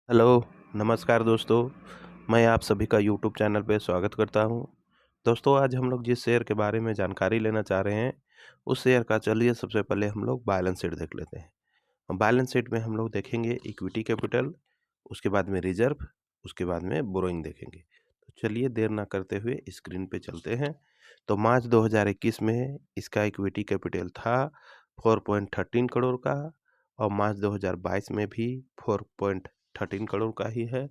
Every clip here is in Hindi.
हेलो, नमस्कार दोस्तों। मैं आप सभी का यूट्यूब चैनल पे स्वागत करता हूँ। दोस्तों, आज हम लोग जिस शेयर के बारे में जानकारी लेना चाह रहे हैं, उस शेयर का चलिए सबसे पहले हम लोग बैलेंस शीट देख लेते हैं। बैलेंस शीट में हम लोग देखेंगे इक्विटी कैपिटल, उसके बाद में रिजर्व, उसके बाद में बोरोइंग देखेंगे। तो चलिए देर ना करते हुए स्क्रीन पे चलते हैं। तो मार्च 2021 में इसका इक्विटी कैपिटल था 4.13 करोड़ का और मार्च 2022 में भी 4.13 करोड़ का ही है।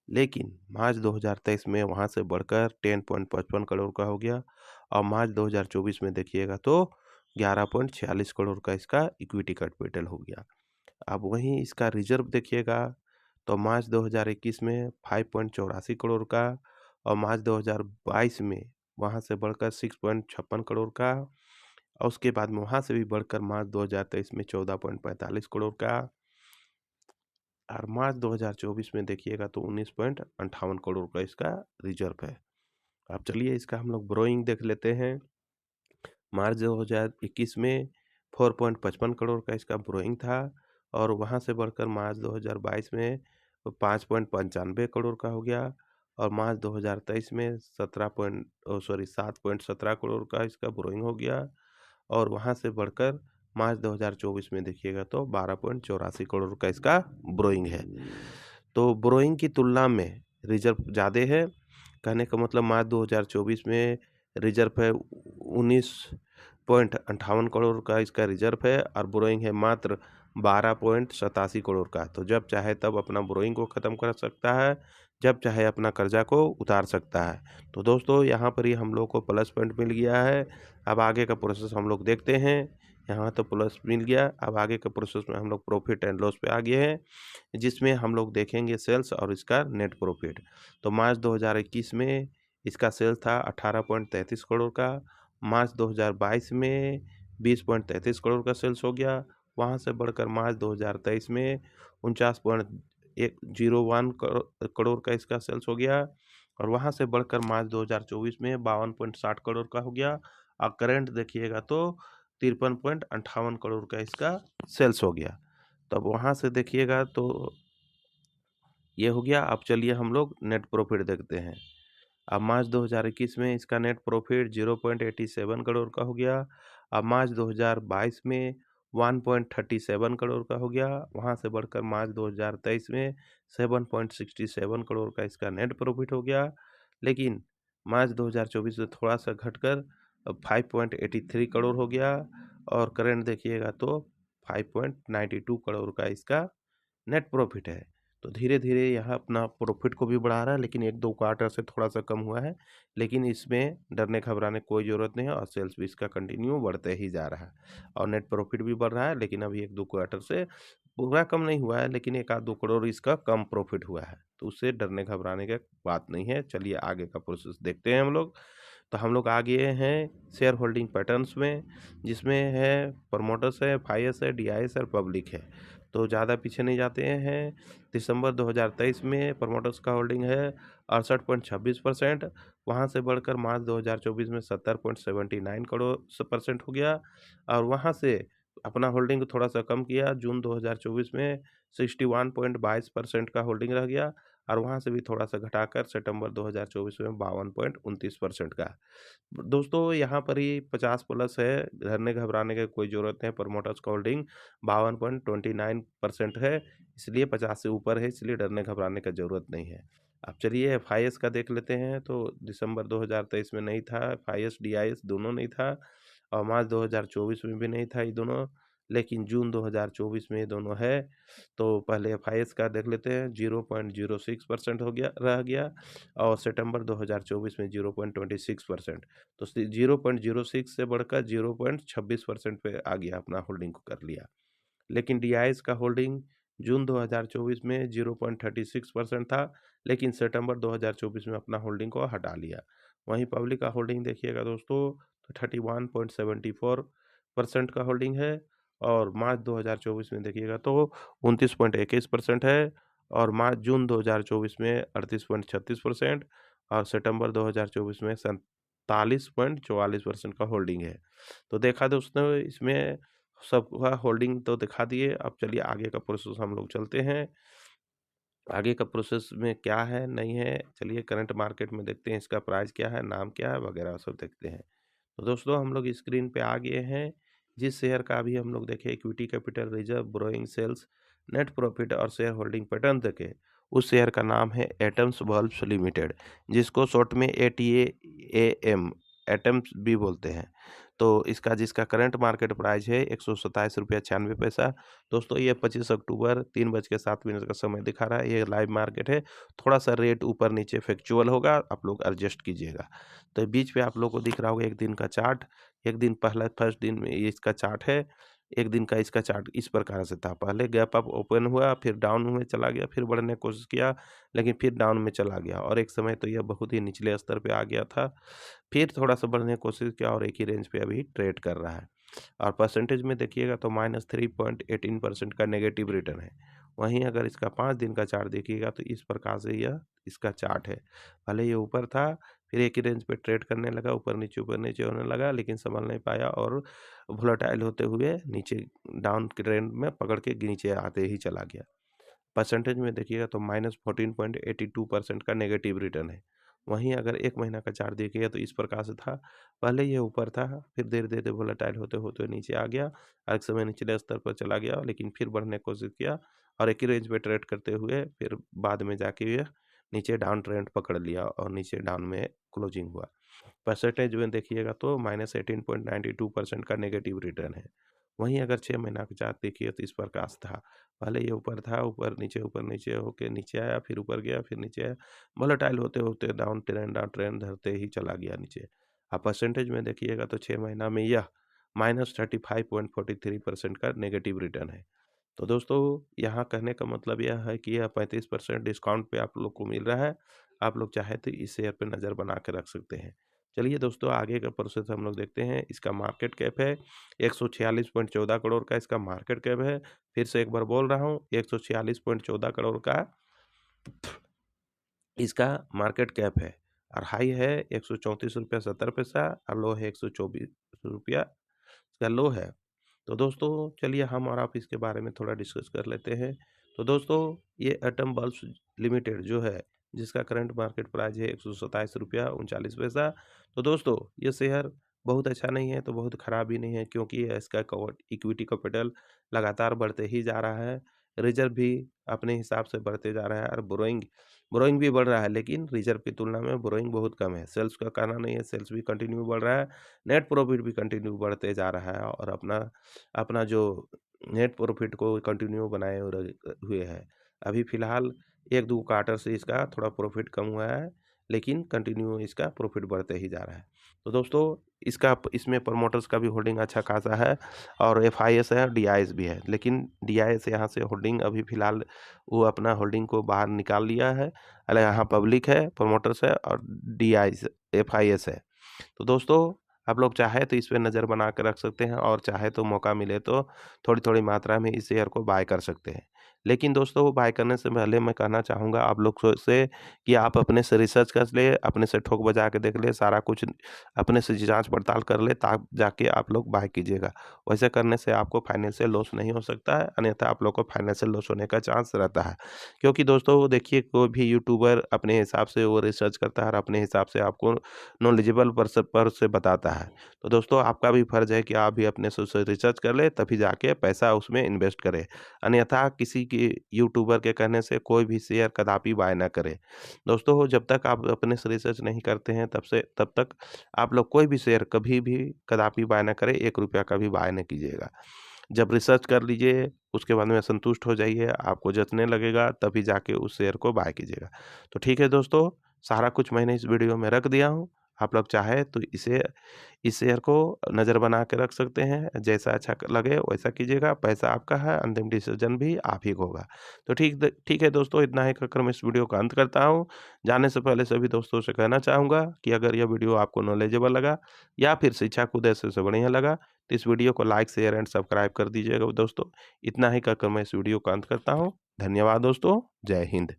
लेकिन मार्च 2023 में वहाँ से बढ़कर 10.55 करोड़ का हो गया और मार्च 2024 में देखिएगा तो 11.46 करोड़ का इसका इक्विटी कैपिटल हो गया। अब वहीं इसका रिजर्व देखिएगा तो मार्च 2021 में 5.84 करोड़ का और मार्च 2022 में वहाँ से बढ़कर 6.56 करोड़ का और उसके बाद में वहाँ से भी बढ़कर मार्च 2023 में 14.45 करोड़ का और मार्च 2024 में देखिएगा तो 19.58 करोड़ का इसका रिजर्व है। अब चलिए इसका हम लोग बोरोइंग देख लेते हैं। मार्च 2021 में 4.55 करोड़ का इसका बोरोइंग था और वहाँ से बढ़कर मार्च 2022 में 5.95 करोड़ का हो गया और मार्च 2023 में 7.17 करोड़ का इसका बोरोइंग हो गया और वहाँ से बढ़कर मार्च 2024 में देखिएगा तो 12.84 करोड़ का इसका बोरोइंग है। तो बोरोइंग की तुलना में रिजर्व ज़्यादा है। कहने का मतलब मार्च 2024 में रिजर्व है 19.58 करोड़ का इसका रिजर्व है और बोरोइंग है मात्र 12.87 करोड़ का। तो जब चाहे तब अपना बोरोइंग को ख़त्म कर सकता है, जब चाहे अपना कर्जा को उतार सकता है। तो दोस्तों यहाँ पर ही हम लोग को प्लस पॉइंट मिल गया है। अब आगे का प्रोसेस हम लोग देखते हैं। यहाँ तो प्लस मिल गया, अब आगे के प्रोसेस में हम लोग प्रॉफिट एंड लॉस पे आ गए हैं, जिसमें हम लोग देखेंगे सेल्स और इसका नेट प्रॉफिट। तो मार्च 2021 में इसका सेल्स था 18.33 करोड़ का, मार्च 2022 में 20.33 करोड़ का सेल्स हो गया। वहाँ से बढ़कर मार्च 2023 में 49.01 करोड़ का इसका सेल्स हो गया और वहाँ से बढ़कर मार्च 2024 में 52.60 करोड़ का हो गया और करंट देखिएगा तो 53.58 करोड़ का इसका सेल्स हो गया। तब वहाँ से देखिएगा तो ये हो गया। अब चलिए हम लोग नेट प्रॉफिट देखते हैं। अब मार्च 2021 में इसका नेट प्रॉफिट 0.87 करोड़ का हो गया। अब मार्च 2022 में 1.37 करोड़ का हो गया। वहाँ से बढ़कर मार्च 2023 में 7.67 करोड़ का इसका नेट प्रॉफिट हो गया। लेकिन मार्च 2024 में थोड़ा सा घटकर 5.83 करोड़ हो गया और करंट देखिएगा तो 5.92 करोड़ का इसका नेट प्रॉफिट है। तो धीरे-धीरे यह अपना प्रॉफिट को भी बढ़ा रहा है, लेकिन 1-2 क्वार्टर से थोड़ा-सा कम हुआ है। लेकिन इसमें डरने घबराने की कोई ज़रूरत नहीं है और सेल्स भी इसका कंटिन्यू बढ़ते ही जा रहा है और नेट प्रॉफिट भी बढ़ रहा है। लेकिन अभी 1-2 क्वार्टर से पूरा कम नहीं हुआ है, लेकिन 1 आध 2 करोड़ इसका कम प्रॉफिट हुआ है। तो उससे डरने घबराने का बात नहीं है। चलिए आगे का प्रोसेस देखते हैं हम लोग। तो हम लोग आ गए हैं शेयर होल्डिंग पैटर्न्स में, जिसमें है प्रमोटर्स है, एफआईएस है, डीआईएस और पब्लिक है। तो ज़्यादा पीछे नहीं जाते हैं। दिसंबर 2023 में प्रमोटर्स का होल्डिंग है 68.26%। वहाँ से बढ़कर मार्च 2024 में 70.79 करोड़ परसेंट हो गया और वहाँ से अपना होल्डिंग थोड़ा सा कम किया। जून 2024 में 61.22% का होल्डिंग रह गया और वहाँ से भी थोड़ा सा घटाकर सितंबर 2024 में 52.29% का। दोस्तों यहाँ पर ही 50 प्लस है, डरने घबराने की कोई ज़रूरत नहीं है। प्रमोटर्स का होल्डिंग 52.29% है, इसलिए 50 से ऊपर है, इसलिए डरने घबराने का ज़रूरत नहीं है। अब चलिए एफआईएस का देख लेते हैं। तो दिसंबर 2023 में नहीं था, एफआईएस डीआईएस दोनों नहीं था और मार्च 2024 में भी नहीं था ये दोनों, लेकिन जून 2024 में ये दोनों है। तो पहले एफआईएस का देख लेते हैं। 0.06% हो गया, रह गया और सितंबर 2024 में 0.26%। तो 0.06 से बढ़कर 0.26% पे आ गया, अपना होल्डिंग को कर लिया। लेकिन डीआईएस का होल्डिंग जून 2024 में 0.36% था, लेकिन सितंबर 2024 में अपना होल्डिंग को हटा लिया। वहीं पब्लिक का होल्डिंग देखिएगा दोस्तों तो 31.74% का होल्डिंग है और मार्च 2024 में देखिएगा तो 29.21% है और मार्च जून 2024 में 38.36% और सितंबर 2024 में 47.44% का होल्डिंग है। तो देखा दोस्तों इसमें सबका होल्डिंग तो दिखा दिए। अब चलिए आगे का प्रोसेस हम लोग चलते हैं। आगे का प्रोसेस में क्या है, नहीं है, चलिए करंट मार्केट में देखते हैं इसका प्राइस क्या है, नाम क्या है वगैरह सब देखते हैं। तो दोस्तों हम लोग स्क्रीन पे आ गए हैं। जिस शेयर का अभी हम लोग देखे equity capital reserve borrowing sales net profit और शेयर होल्डिंग पैटर्न देखे, उस शेयर का नाम है एटम्स बल्ब्स लिमिटेड, जिसको शॉर्ट में एटीएएम एटम्स भी बोलते हैं। तो इसका जिसका करंट मार्केट प्राइस है 127 रुपया 96 पैसा। दोस्तों ये 25 अक्टूबर 3:07 का समय दिखा रहा है, ये लाइव मार्केट है। थोड़ा सा रेट ऊपर नीचे फ्लक्चुअल होगा, आप लोग एडजस्ट कीजिएगा। तो बीच पे आप लोग को दिख रहा होगा एक दिन का चार्ट। एक दिन पहला फर्स्ट दिन में ये इसका चार्ट है। एक दिन का इसका चार्ट इस प्रकार से था, पहले गैप अप ओपन हुआ, फिर डाउन में चला गया, फिर बढ़ने की कोशिश किया, लेकिन फिर डाउन में चला गया और एक समय तो यह बहुत ही निचले स्तर पे आ गया था। फिर थोड़ा-सा बढ़ने की कोशिश किया और एक ही रेंज पे अभी ट्रेड कर रहा है। और परसेंटेज में देखिएगा तो -3.18% का नेगेटिव रिटर्न है। वहीं अगर इसका 5 दिन का चार्ट देखिएगा तो इस प्रकार से यह इसका चार्ट है। पहले ये ऊपर था, फिर एक ही रेंज पे ट्रेड करने लगा, ऊपर नीचे होने लगा, लेकिन संभल नहीं पाया और वोलेटाइल होते हुए नीचे डाउन के ट्रेंड में पकड़ के नीचे आते ही चला गया। परसेंटेज में देखिएगा तो -14.82% का नेगेटिव रिटर्न है। वहीं अगर 1 महीना का चार्ट देखिएगा तो इस प्रकार से था, पहले ये ऊपर था, फिर धीरे-धीरे वोलेटाइल होते-होते नीचे आ गया, एक समय निचले स्तर पर चला गया, लेकिन फिर बढ़ने की कोशिश किया और एक ही रेंज पे ट्रेड करते हुए फिर बाद में जाके ये नीचे डाउन ट्रेंड पकड़ लिया और नीचे डाउन में क्लोजिंग हुआ। परसेंटेज में देखिएगा तो -18.92% का नेगेटिव रिटर्न है। वहीं अगर 6 महीना का चार्ट देखिए तो इस प्रकार से था। पहले ये ऊपर था, ऊपर नीचे होके नीचे आया, फिर ऊपर गया, फिर नीचे आया। वोलेटाइल होते-होते डाउन ट्रेंड धरते ही चला गया नीचे। अब परसेंटेज में देखिएगा तो 6 महीना में यह -35.43% का नेगेटिव रिटर्न है। तो दोस्तों यहाँ कहने का मतलब यह है कि यह 35% डिस्काउंट पे आप लोग को मिल रहा है। आप लोग चाहे तो इस शेयर पे नज़र बना के रख सकते हैं। चलिए दोस्तों आगे का प्रोसेस हम लोग देखते हैं। इसका मार्केट कैप है 146.14 करोड़ का इसका मार्केट कैप है। फिर से एक बार बोल रहा हूँ 146.14 करोड़ का इसका मार्केट कैप है और हाई है 134 रुपया 70 पैसा और लो है 124 रुपया इसका लो है। तो दोस्तों चलिए हम और आप इसके बारे में थोड़ा डिस्कस कर लेते हैं। तो दोस्तों ये एटम बल्ब्स लिमिटेड जो है जिसका करंट मार्केट प्राइस है 127 रुपया 39 पैसा। तो दोस्तों ये शेयर बहुत अच्छा नहीं है तो बहुत ख़राब भी नहीं है, क्योंकि इसका इक्विटी कैपिटल लगातार बढ़ते ही जा रहा है। रिजर्व भी अपने हिसाब से बढ़ते जा रहा है और बोरोइंग बोरोइंग भी बढ़ रहा है, लेकिन रिजर्व की तुलना में बोरोइंग बहुत कम है। सेल्स का कहना नहीं है, सेल्स भी कंटिन्यू बढ़ रहा है। नेट प्रॉफिट भी कंटिन्यू बढ़ते जा रहा है और अपना अपना जो नेट प्रॉफिट को कंटिन्यू बनाए हुए है। अभी फ़िलहाल 1-2 क्वार्टर से इसका थोड़ा प्रॉफिट कम हुआ है, लेकिन कंटिन्यू इसका प्रॉफिट बढ़ते ही जा रहा है। तो दोस्तों इसमें प्रमोटर्स का भी होल्डिंग अच्छा खासा है और एफआईएस है, डीआईएस भी है। लेकिन डीआईएस यहाँ से होल्डिंग अभी फ़िलहाल वो अपना होल्डिंग को बाहर निकाल लिया है। यहाँ पब्लिक है, प्रमोटर्स है और डीआईएस एफआईएस है। तो दोस्तों आप लोग चाहे तो इस पे नज़र बना के रख सकते हैं और चाहे तो मौका मिले तो थोड़ी-थोड़ी मात्रा में इस शेयर को बाय कर सकते हैं। लेकिन दोस्तों वो बाय करने से पहले मैं कहना चाहूँगा आप लोग से कि आप अपने से रिसर्च कर लें, अपने से ठोक बजा के देख लें, सारा कुछ अपने से जाँच-पड़ताल कर लें तब जाके आप लोग बाय कीजिएगा। वैसे करने से आपको फाइनेंशियल लॉस नहीं हो सकता है, अन्यथा आप लोग को फाइनेंशियल लॉस होने का चांस रहता है। क्योंकि दोस्तों देखिए कोई भी यूट्यूबर अपने हिसाब से वो रिसर्च करता है और अपने हिसाब से आपको नॉलेजेबल पर से बताता है। तो दोस्तों आपका भी फ़र्ज़ है कि आप भी अपने से उसे रिसर्च कर लें तभी जाके पैसा उसमें इन्वेस्ट करें। अन्यथा किसी के यूट्यूबर के कहने से कोई भी शेयर कदापि बाय ना करें। दोस्तों जब तक आप अपने से रिसर्च नहीं करते हैं तब तक आप लोग कोई भी शेयर कभी भी कदापि बाय ना करें, ₹1 का भी बाय ना कीजिएगा। जब रिसर्च कर लीजिए, उसके बाद में संतुष्ट हो जाइए, आपको जचने लगेगा तभी जाके उस शेयर को बाय कीजिएगा। तो ठीक है दोस्तों, सारा कुछ मैंने इस वीडियो में रख दिया हूँ। आप लोग चाहे तो इस शेयर को नज़र बना के रख सकते हैं, जैसा अच्छा लगे वैसा कीजिएगा, पैसा आपका है, अंतिम डिसीज़न भी आप ही को होगा। तो ठीक है दोस्तों, इतना ही कहकर मैं इस वीडियो का अंत करता हूँ। जाने से पहले सभी दोस्तों से कहना चाहूँगा कि अगर यह वीडियो आपको नॉलेजेबल लगा या फिर शिक्षा के उद्देश्य से बढ़िया लगा, तो इस वीडियो को लाइक, शेयर एंड सब्सक्राइब कर दीजिएगा दोस्तों। इतना ही कहकर मैं इस वीडियो का अंत करता हूँ। धन्यवाद दोस्तों, जय हिंद।